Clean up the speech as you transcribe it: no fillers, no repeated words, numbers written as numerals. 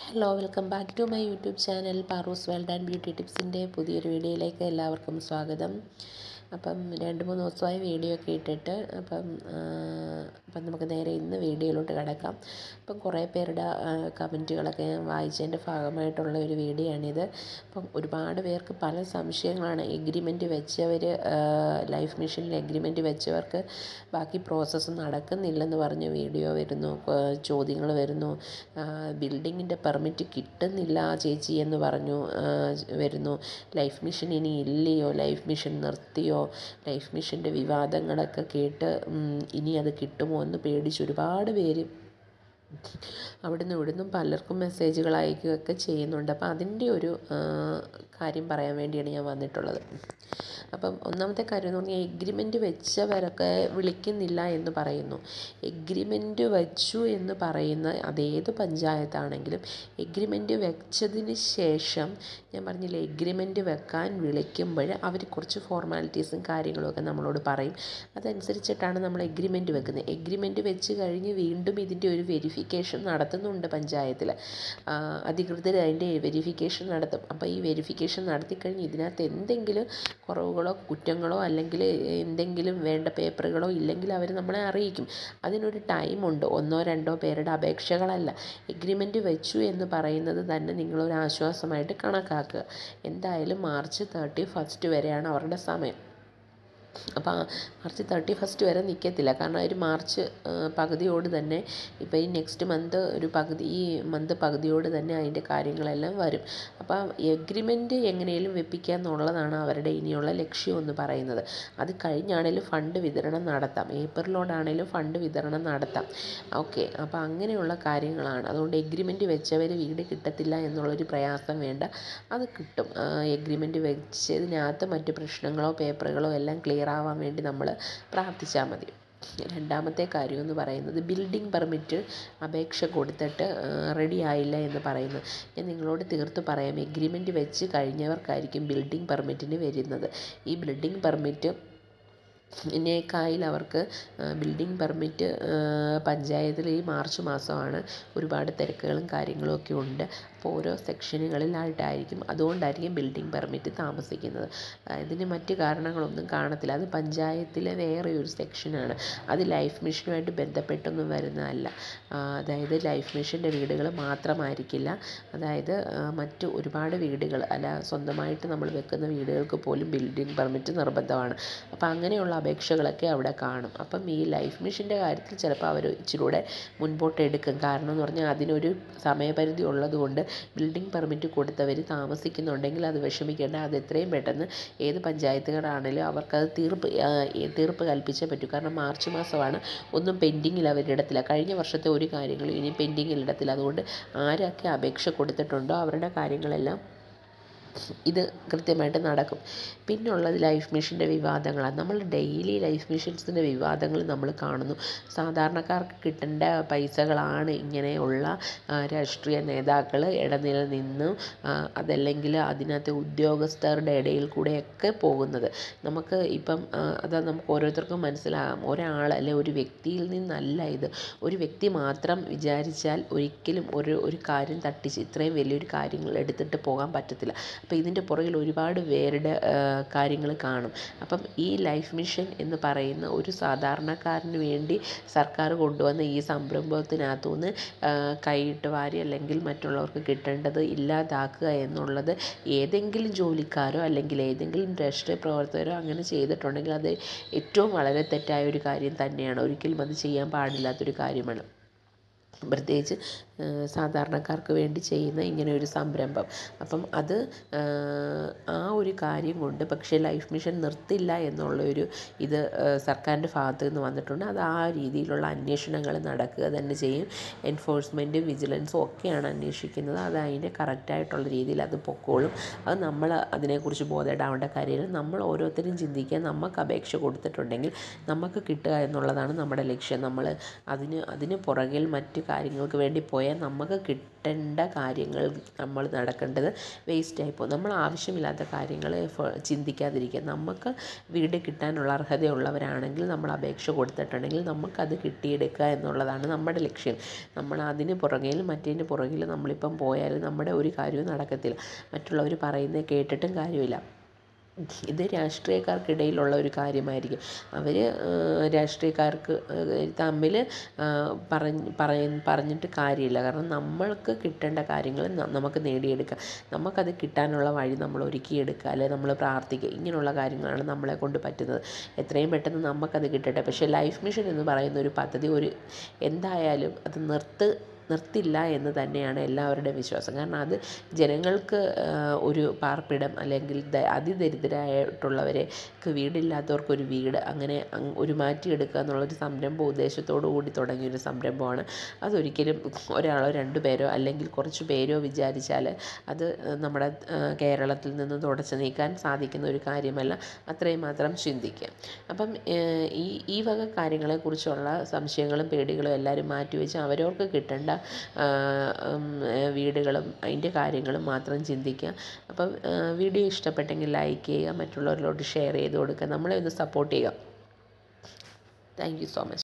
Hello, welcome back to my YouTube channel Paru's world and beauty ടിപ്സിൻ്റെ പുതിയൊരു വീഡിയോയിലേക്ക് എല്ലാവർക്കും സ്വാഗതം. അപ്പം 2-3 ദിവസമായി വീഡിയോ ഒക്കെ ഇട്ടിട്ട് അപ്പം നമുക്ക് നേരെ ഇന്ന് വീഡിയോയിലോട്ട് കിടക്കാം. അപ്പം കുറേ പേരുടെ കമൻറ്റുകളൊക്കെ ഞാൻ വായിച്ചതിൻ്റെ ഭാഗമായിട്ടുള്ള ഒരു വീഡിയോ ആണിത്. അപ്പം ഒരുപാട് പേർക്ക് പല സംശയങ്ങളാണ്. എഗ്രിമെൻറ്റ് വെച്ചവർ ലൈഫ് മിഷനിൽ എഗ്രിമെൻറ്റ് വെച്ചവർക്ക് ബാക്കി പ്രോസസ്സ് നടക്കുന്നില്ലെന്ന് പറഞ്ഞ് വീഡിയോ വരുന്നു, ചോദ്യങ്ങൾ വരുന്നു. ബിൽഡിങ്ങിൻ്റെ പെർമിറ്റ് കിട്ടുന്നില്ല ചേച്ചി എന്ന് പറഞ്ഞു വരുന്നു. ലൈഫ് മിഷൻ ഇനി ഇല്ലയോ, ലൈഫ് മിഷൻ നിർത്തിയോ, ലൈഫ് മിഷൻ്റെ വിവാദങ്ങളൊക്കെ കേട്ട് ഇനി അത് കിട്ടുമോ എന്ന് പേടിച്ച് ഒരുപാട് പേര് അവിടുന്ന് ഇവിടുന്നും പലർക്കും മെസ്സേജുകൾ അയക്കുകയൊക്കെ ചെയ്യുന്നുണ്ട്. അപ്പോൾ അതിൻ്റെ ഒരു കാര്യം പറയാൻ വേണ്ടിയാണ് ഞാൻ വന്നിട്ടുള്ളത്. അപ്പം ഒന്നാമത്തെ കാര്യം എന്ന് പറഞ്ഞാൽ എഗ്രിമെൻറ്റ് വെച്ചവരൊക്കെ വിളിക്കുന്നില്ല എന്ന് പറയുന്നു. എഗ്രിമെൻറ്റ് വെച്ചു എന്ന് പറയുന്ന അതേത് പഞ്ചായത്താണെങ്കിലും എഗ്രിമെൻറ്റ് വെച്ചതിന് ശേഷം ഞാൻ പറഞ്ഞില്ലേ, എഗ്രിമെൻറ്റ് വെക്കാൻ വിളിക്കുമ്പോൾ അവർ കുറച്ച് ഫോർമാലിറ്റീസും കാര്യങ്ങളുമൊക്കെ നമ്മളോട് പറയും. അതനുസരിച്ചിട്ടാണ് നമ്മൾ എഗ്രിമെൻറ്റ് വെക്കുന്നത്. എഗ്രിമെൻറ്റ് വെച്ച് കഴിഞ്ഞ് വീണ്ടും ഇതിൻ്റെ ഒരു വെരിഫിക്കേഷൻ നടത്തുന്നുണ്ട് പഞ്ചായത്തിൽ. അധികൃതർ അതിൻ്റെ വെരിഫിക്കേഷൻ നടത്തും. അപ്പോൾ ഈ വെരിഫിക്കേഷൻ നടത്തിക്കഴിഞ്ഞ് ഇതിനകത്ത് എന്തെങ്കിലും കുറവുകളോ കുറ്റങ്ങളോ അല്ലെങ്കിൽ എന്തെങ്കിലും വേണ്ട പേപ്പറുകളോ ഇല്ലെങ്കിൽ അവർ നമ്മളെ അറിയിക്കും. അതിനൊരു ടൈമുണ്ട്. 1-2 പേരുടെ അപേക്ഷകളല്ല. എഗ്രിമെൻറ്റ് വെച്ചു എന്ന് പറയുന്നത് തന്നെ നിങ്ങളൊരു ആശ്വാസമായിട്ട് കണക്കാക്കുക. എന്തായാലും മാർച്ച് 31 വരെയാണ് അവരുടെ സമയം. അപ്പോൾ മാർച്ച് 31 വരെ നിൽക്കത്തില്ല. കാരണം ഒരു മാർച്ച് പകുതിയോട് തന്നെ, ഇപ്പോൾ ഈ നെക്സ്റ്റ് മന്ത് ഈ മന്ത് പകുതിയോട് തന്നെ അതിൻ്റെ കാര്യങ്ങളെല്ലാം വരും. അപ്പോൾ എഗ്രിമെൻറ്റ് എങ്ങനെയും വെപ്പിക്കുക എന്നുള്ളതാണ് അവരുടെ ഇനിയുള്ള ലക്ഷ്യം എന്ന് പറയുന്നത്. അത് കഴിഞ്ഞാണേലും ഫണ്ട് വിതരണം നടത്താം, ഏപ്രിലോടാണേലും ഫണ്ട് വിതരണം നടത്താം. ഓക്കെ, അപ്പോൾ അങ്ങനെയുള്ള കാര്യങ്ങളാണ്. അതുകൊണ്ട് എഗ്രിമെൻറ്റ് വെച്ചവർ വീട് കിട്ടത്തില്ല എന്നുള്ളൊരു പ്രയാസം വേണ്ട, അത് കിട്ടും. എഗ്രിമെൻറ്റ് വെച്ചതിനകത്ത് മറ്റ് പ്രശ്നങ്ങളോ പേപ്പറുകളോ എല്ലാം ക്ലിയർ ആവാൻ വേണ്ടി നമ്മൾ പ്രാർത്ഥിച്ചാൽ മതി. രണ്ടാമത്തെ കാര്യം എന്ന് പറയുന്നത്, ബിൽഡിംഗ് പെർമിറ്റ് അപേക്ഷ കൊടുത്തിട്ട് റെഡി ആയില്ല എന്ന് പറയുന്നത്. ഞാൻ നിങ്ങളോട് തീർത്ത് പറയാം, എഗ്രിമെൻറ്റ് വെച്ച് കഴിഞ്ഞവർക്കായിരിക്കും ബിൽഡിംഗ് പെർമിറ്റിന് വരുന്നത്. ഈ ബിൽഡിംഗ് പെർമിറ്റ് ിനേക്കായിൽ അവർക്ക് ബിൽഡിംഗ് പെർമിറ്റ് പഞ്ചായത്തിൽ ഈ മാർച്ച് മാസമാണ് ഒരുപാട് തിരക്കുകളും കാര്യങ്ങളും ഒക്കെ ഉണ്ട്. അപ്പോൾ ഓരോ സെക്ഷനുകളിലായിട്ടായിരിക്കും, അതുകൊണ്ടായിരിക്കും ബിൽഡിംഗ് പെർമിറ്റ് താമസിക്കുന്നത്. ഇതിന് മറ്റ് കാരണങ്ങളൊന്നും കാണത്തില്ല. അത് പഞ്ചായത്തിലെ വേറെ ഒരു സെക്ഷനാണ്. അത് ലൈഫ് മിഷനുമായിട്ട് ബന്ധപ്പെട്ടൊന്നും വരുന്നതല്ല. അതായത് ലൈഫ് മിഷൻ്റെ വീടുകൾ മാത്രമായിരിക്കില്ല, അതായത് മറ്റ് ഒരുപാട് വീടുകൾ അല്ല, സ്വന്തമായിട്ട് നമ്മൾ വെക്കുന്ന വീടുകൾക്ക് പോലും ബിൽഡിംഗ് പെർമിറ്റ് നിർബന്ധമാണ്. അപ്പോൾ അങ്ങനെയുള്ള അപേക്ഷകളൊക്കെ അവിടെ കാണും. അപ്പം ഈ ലൈഫ് മിഷൻ്റെ കാര്യത്തിൽ ചിലപ്പോൾ അവർ ഇച്ചിരൂടെ മുൻപോട്ട് എടുക്കും. കാരണം എന്ന് പറഞ്ഞാൽ അതിനൊരു സമയപരിധി ഉള്ളതുകൊണ്ട് ബിൽഡിംഗ് പെർമിറ്റ് കൊടുത്തവർ താമസിക്കുന്നുണ്ടെങ്കിൽ അത് വിഷമിക്കേണ്ട. അത് എത്രയും പെട്ടെന്ന് ഏത് പഞ്ചായത്തുകാരാണെങ്കിലും അവർക്കത് തീർപ്പ് കൽപ്പിച്ചേ പറ്റൂ. കാരണം മാർച്ച് മാസമാണ്, ഒന്നും പെൻഡിങ്ങിൽ അവരിടത്തില്ല. കഴിഞ്ഞ വർഷത്തെ ഒരു കാര്യങ്ങളും ഇനി പെൻഡിങ്ങിൽ ഇടത്തില്ല. അതുകൊണ്ട് ആരൊക്കെ അപേക്ഷ കൊടുത്തിട്ടുണ്ടോ അവരുടെ കാര്യങ്ങളെല്ലാം ഇത് കൃത്യമായിട്ട് നടക്കും. പിന്നുള്ളത് ലൈഫ് മിഷൻ്റെ വിവാദങ്ങളാണ്. നമ്മൾ ഡെയിലി ലൈഫ് മിഷൻസിൻ്റെ വിവാദങ്ങൾ നമ്മൾ കാണുന്നു. സാധാരണക്കാർക്ക് കിട്ടേണ്ട പൈസകളാണ് ഇങ്ങനെയുള്ള രാഷ്ട്രീയ നേതാക്കൾ ഇടനില നിന്നും അതല്ലെങ്കിൽ അതിനകത്ത് ഉദ്യോഗസ്ഥരുടെ ഇടയിൽ കൂടെയൊക്കെ പോകുന്നത്. നമുക്ക് ഇപ്പം അത് നമുക്ക് ഓരോരുത്തർക്കും മനസ്സിലാകാം. ഒരാൾ അല്ലെ ഒരു വ്യക്തിയിൽ നിന്നല്ല ഇത്. ഒരു വ്യക്തി മാത്രം വിചാരിച്ചാൽ ഒരിക്കലും ഒരു കാര്യം തട്ടിച്ച് ഇത്രയും വലിയൊരു കാര്യങ്ങൾ എടുത്തിട്ട് പോകാൻ പറ്റത്തില്ല. അപ്പോൾ ഇതിൻ്റെ പുറകിൽ ഒരുപാട് പേരുടെ കാര്യങ്ങൾ കാണും. അപ്പം ഈ ലൈഫ് മിഷൻ എന്ന് പറയുന്ന ഒരു സാധാരണക്കാരന് വേണ്ടി സർക്കാർ കൊണ്ടുവന്ന ഈ സംരംഭത്തിനകത്തുനിന്ന് കൈയിട്ട് വാരി അല്ലെങ്കിൽ മറ്റുള്ളവർക്ക് കിട്ടേണ്ടത് ഇല്ലാതാക്കുക എന്നുള്ളത് ഏതെങ്കിലും ജോലിക്കാരോ അല്ലെങ്കിൽ ഏതെങ്കിലും രാഷ്ട്രീയ പ്രവർത്തകരോ അങ്ങനെ ചെയ്തിട്ടുണ്ടെങ്കിൽ അത് ഏറ്റവും വളരെ തെറ്റായ ഒരു കാര്യം തന്നെയാണ്. ഒരിക്കലും അത് ചെയ്യാൻ പാടില്ലാത്തൊരു കാര്യമാണ്. പ്രത്യേകിച്ച് സാധാരണക്കാർക്ക് വേണ്ടി ചെയ്യുന്ന ഇങ്ങനെ ഒരു സംരംഭം. അപ്പം അത് ആ ഒരു കാര്യം കൊണ്ട് പക്ഷേ ലൈഫ് മിഷൻ നിർത്തില്ല എന്നുള്ളൊരു ഇത് സർക്കാരിൻ്റെ ഭാഗത്തു നിന്ന് വന്നിട്ടുണ്ട്. അത് ആ രീതിയിലുള്ള അന്വേഷണങ്ങൾ നടക്കുക തന്നെ ചെയ്യും. എൻഫോഴ്സ്മെൻറ്റും വിജിലൻസും ഒക്കെയാണ് അന്വേഷിക്കുന്നത്. അത് അതിൻ്റെ കറക്റ്റായിട്ടുള്ള രീതിയിൽ അത് പൊക്കോളും. അത് നമ്മൾ അതിനെക്കുറിച്ച് ബോധേടാവേണ്ട കാര്യമില്ല. നമ്മൾ ഓരോരുത്തരും ചിന്തിക്കുക, നമുക്ക് അപേക്ഷ കൊടുത്തിട്ടുണ്ടെങ്കിൽ നമുക്ക് കിട്ടുക എന്നുള്ളതാണ് നമ്മുടെ ലക്ഷ്യം. നമ്മൾ അതിന് പുറകിൽ മറ്റ് കാര്യങ്ങൾക്ക് വേണ്ടി പോയാൽ പോയാൽ നമുക്ക് കിട്ടേണ്ട കാര്യങ്ങൾ നമ്മൾ നടക്കേണ്ടത് വേസ്റ്റായി പോകും. നമ്മൾ ആവശ്യമില്ലാത്ത കാര്യങ്ങൾ ചിന്തിക്കാതിരിക്കുക. നമുക്ക് വീട് കിട്ടാനുള്ള അർഹതയുള്ളവരാണെങ്കിൽ നമ്മൾ അപേക്ഷ കൊടുത്തിട്ടുണ്ടെങ്കിൽ നമുക്കത് കിട്ടിയെടുക്കുക എന്നുള്ളതാണ് നമ്മുടെ ലക്ഷ്യം. നമ്മൾ അതിന് പുറകിൽ മറ്റേതിന് പുറകിൽ നമ്മളിപ്പം പോയാൽ നമ്മുടെ ഒരു കാര്യവും നടക്കത്തില്ല. മറ്റുള്ളവർ പറയുന്നത് കേട്ടിട്ടും കാര്യമില്ല. ഇത് രാഷ്ട്രീയക്കാർക്കിടയിലുള്ള ഒരു കാര്യമായിരിക്കും. അവർ രാഷ്ട്രീയക്കാർക്ക് തമ്മിൽ പറഞ്ഞിട്ട് കാര്യമില്ല. കാരണം നമ്മൾക്ക് കിട്ടേണ്ട കാര്യങ്ങൾ നമുക്ക് നേടിയെടുക്കുക. നമുക്കത് കിട്ടാനുള്ള വഴി നമ്മൾ ഒരുക്കിയെടുക്കുക, അല്ലെങ്കിൽ നമ്മൾ പ്രാർത്ഥിക്കുക. ഇങ്ങനെയുള്ള കാര്യങ്ങളാണ് നമ്മളെ കൊണ്ട് പറ്റുന്നത്. എത്രയും പെട്ടെന്ന് നമുക്കത് കിട്ടട്ടെ. പക്ഷേ ലൈഫ് മിഷൻ എന്ന് പറയുന്ന ഒരു പദ്ധതി എന്തായാലും അത് നിർത്തില്ല എന്ന് തന്നെയാണ് എല്ലാവരുടെയും വിശ്വാസം. കാരണം അത് ജനങ്ങൾക്ക് ഒരു പാർപ്പിടം, അല്ലെങ്കിൽ അതിദരിദ്രരായിട്ടുള്ളവർക്ക് വീടില്ലാത്തവർക്കൊരു വീട്, അങ്ങനെ ഒരു മാറ്റിയെടുക്കുക എന്നുള്ളൊരു സംരംഭം ഉദ്ദേശത്തോടു കൂടി തുടങ്ങിയൊരു സംരംഭമാണ്. അതൊരിക്കലും ഒരാളോ 2 പേരോ അല്ലെങ്കിൽ കുറച്ച് പേരോ വിചാരിച്ചാൽ അത് നമ്മുടെ കേരളത്തിൽ നിന്ന് തുടച്ചു നീക്കാൻ സാധിക്കുന്ന ഒരു കാര്യമല്ല. അത്രയും മാത്രം ചിന്തിക്കുക. അപ്പം ഈ വക കാര്യങ്ങളെക്കുറിച്ചുള്ള സംശയങ്ങളും പേടികളും എല്ലാവരും മാറ്റിവെച്ച് അവരവർക്ക് കിട്ടേണ്ട വീടുകളും അതിൻ്റെ കാര്യങ്ങളും മാത്രം ചിന്തിക്കുക. അപ്പം വീഡിയോ ഇഷ്ടപ്പെട്ടെങ്കിൽ ലൈക്ക് ചെയ്യുക, മറ്റുള്ളവരിലോട്ട് ഷെയർ ചെയ്ത് കൊടുക്കുക, നമ്മളെ ഒന്ന് സപ്പോർട്ട് ചെയ്യുക. Thank you so much.